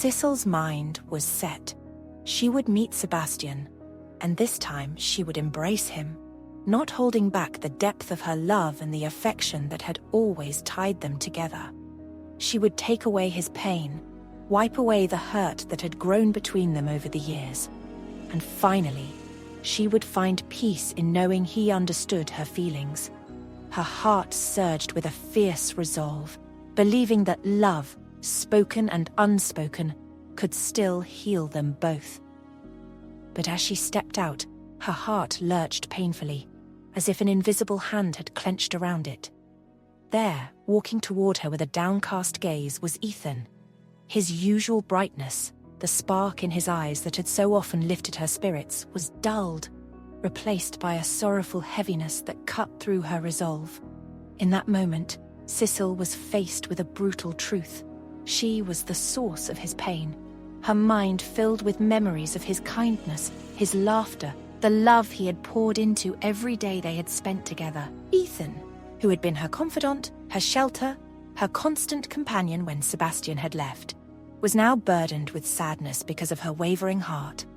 Sicil's mind was set. She would meet Sebastian, and this time she would embrace him, not holding back the depth of her love and the affection that had always tied them together. She would take away his pain, wipe away the hurt that had grown between them over the years, and finally, she would find peace in knowing he understood her feelings. Her heart surged with a fierce resolve, believing that love, spoken and unspoken, could still heal them both. But as she stepped out, her heart lurched painfully, as if an invisible hand had clenched around it. There, walking toward her with a downcast gaze, was Ethan. His usual brightness, the spark in his eyes that had so often lifted her spirits, was dulled, replaced by a sorrowful heaviness that cut through her resolve. In that moment, Sicil was faced with a brutal truth. She was the source of his pain, her mind filled with memories of his kindness, his laughter, the love he had poured into every day they had spent together. Ethan, who had been her confidant, her shelter, her constant companion when Sebastian had left, was now burdened with sadness because of her wavering heart.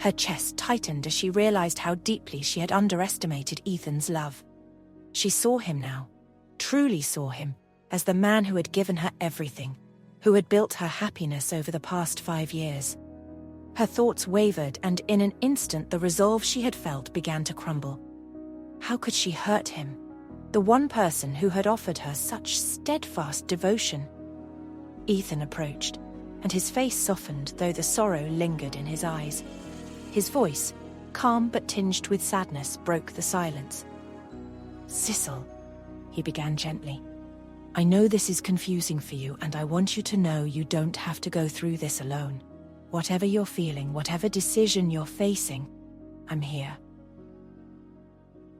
Her chest tightened as she realized how deeply she had underestimated Ethan's love. She saw him now, truly saw him, as the man who had given her everything, who had built her happiness over the past 5 years. Her thoughts wavered, and in an instant the resolve she had felt began to crumble. How could she hurt him, the one person who had offered her such steadfast devotion? Ethan approached, and his face softened, though the sorrow lingered in his eyes. His voice, calm but tinged with sadness, broke the silence. "Sicil," he began gently, "I know this is confusing for you, and I want you to know you don't have to go through this alone. Whatever you're feeling, whatever decision you're facing, I'm here."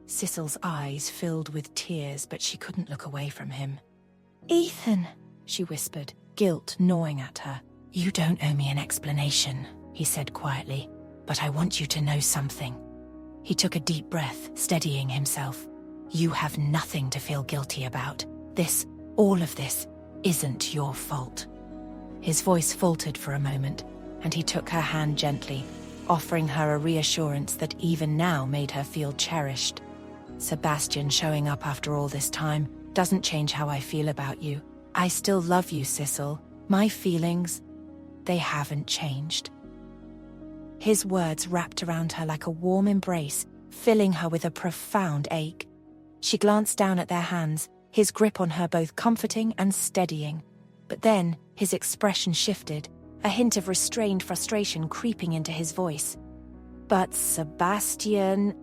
Sicil's eyes filled with tears, but she couldn't look away from him. "Ethan," she whispered, guilt gnawing at her. "You don't owe me an explanation," he said quietly, "but I want you to know something." He took a deep breath, steadying himself. "You have nothing to feel guilty about. All of this, isn't your fault." His voice faltered for a moment, and he took her hand gently, offering her a reassurance that even now made her feel cherished. "Sebastian showing up after all this time doesn't change how I feel about you. I still love you, Sicil. My feelings, they haven't changed." His words wrapped around her like a warm embrace, filling her with a profound ache. She glanced down at their hands, his grip on her both comforting and steadying. But then, his expression shifted, a hint of restrained frustration creeping into his voice. "But Sebastian..."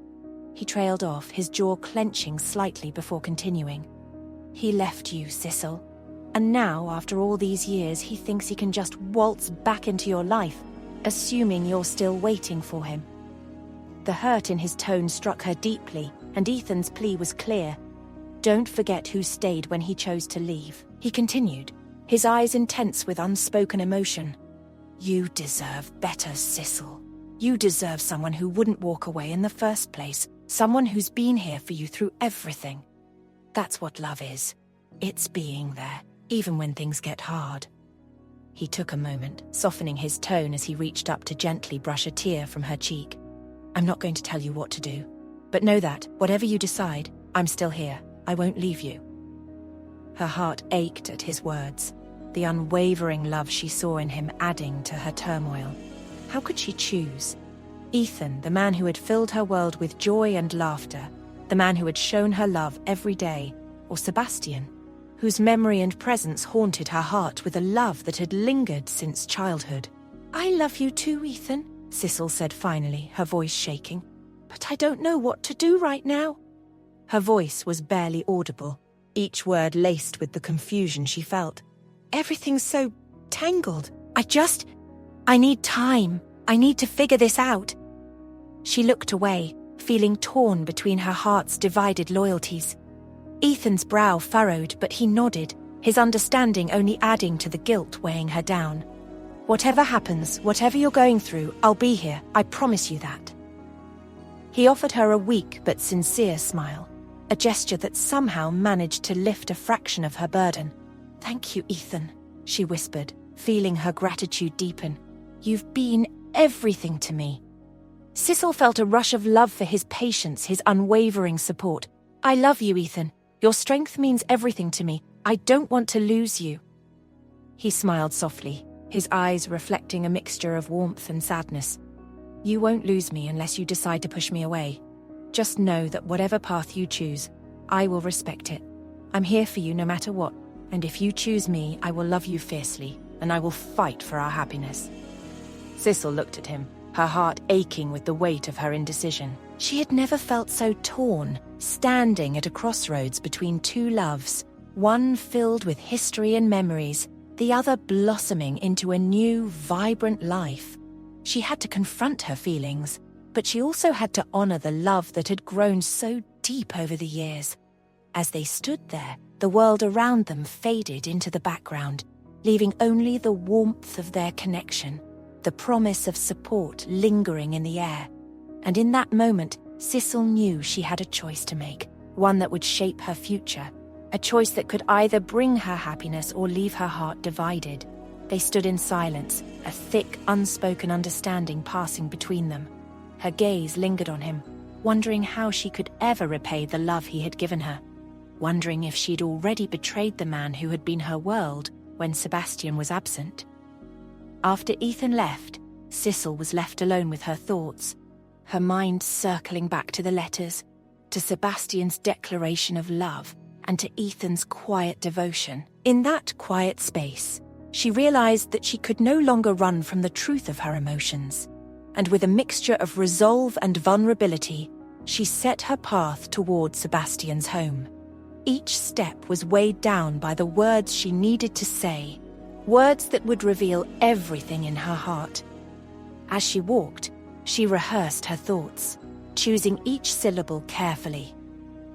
He trailed off, his jaw clenching slightly before continuing. "He left you, Sicil. And now, after all these years, he thinks he can just waltz back into your life, assuming you're still waiting for him." The hurt in his tone struck her deeply, and Ethan's plea was clear. "Don't forget who stayed when he chose to leave," he continued, his eyes intense with unspoken emotion. "You deserve better, Sicil. You deserve someone who wouldn't walk away in the first place, someone who's been here for you through everything. That's what love is. It's being there, even when things get hard." He took a moment, softening his tone as he reached up to gently brush a tear from her cheek. "I'm not going to tell you what to do, but know that, whatever you decide, I'm still here. I won't leave you." Her heart ached at his words, the unwavering love she saw in him adding to her turmoil. How could she choose? Ethan, the man who had filled her world with joy and laughter, the man who had shown her love every day, or Sebastian, whose memory and presence haunted her heart with a love that had lingered since childhood? "I love you too, Ethan," Sicil said finally, her voice shaking. "But I don't know what to do right now." Her voice was barely audible, each word laced with the confusion she felt. "Everything's so tangled. I need time. I need to figure this out." She looked away, feeling torn between her heart's divided loyalties. Ethan's brow furrowed, but he nodded, his understanding only adding to the guilt weighing her down. "Whatever happens, whatever you're going through, I'll be here, I promise you that." He offered her a weak but sincere smile, a gesture that somehow managed to lift a fraction of her burden. "Thank you, Ethan," she whispered, feeling her gratitude deepen. "You've been everything to me." Sicil felt a rush of love for his patience, his unwavering support. "I love you, Ethan. Your strength means everything to me. I don't want to lose you." He smiled softly, his eyes reflecting a mixture of warmth and sadness. "You won't lose me unless you decide to push me away. Just know that whatever path you choose, I will respect it. I'm here for you no matter what, and if you choose me, I will love you fiercely, and I will fight for our happiness." Sicil looked at him, her heart aching with the weight of her indecision. She had never felt so torn, standing at a crossroads between two loves, one filled with history and memories, the other blossoming into a new, vibrant life. She had to confront her feelings, but she also had to honor the love that had grown so deep over the years. As they stood there, the world around them faded into the background, leaving only the warmth of their connection, the promise of support lingering in the air. And in that moment, Sicil knew she had a choice to make, one that would shape her future, a choice that could either bring her happiness or leave her heart divided. They stood in silence, a thick, unspoken understanding passing between them. Her gaze lingered on him, wondering how she could ever repay the love he had given her, wondering if she'd already betrayed the man who had been her world when Sebastian was absent. After Ethan left, Sicil was left alone with her thoughts, her mind circling back to the letters, to Sebastian's declaration of love, and to Ethan's quiet devotion. In that quiet space, she realized that she could no longer run from the truth of her emotions, and with a mixture of resolve and vulnerability, she set her path toward Sebastian's home. Each step was weighed down by the words she needed to say, words that would reveal everything in her heart. As she walked, she rehearsed her thoughts, choosing each syllable carefully.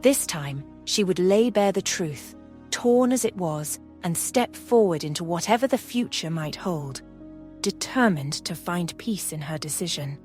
This time, she would lay bare the truth, torn as it was, and step forward into whatever the future might hold, determined to find peace in her decision.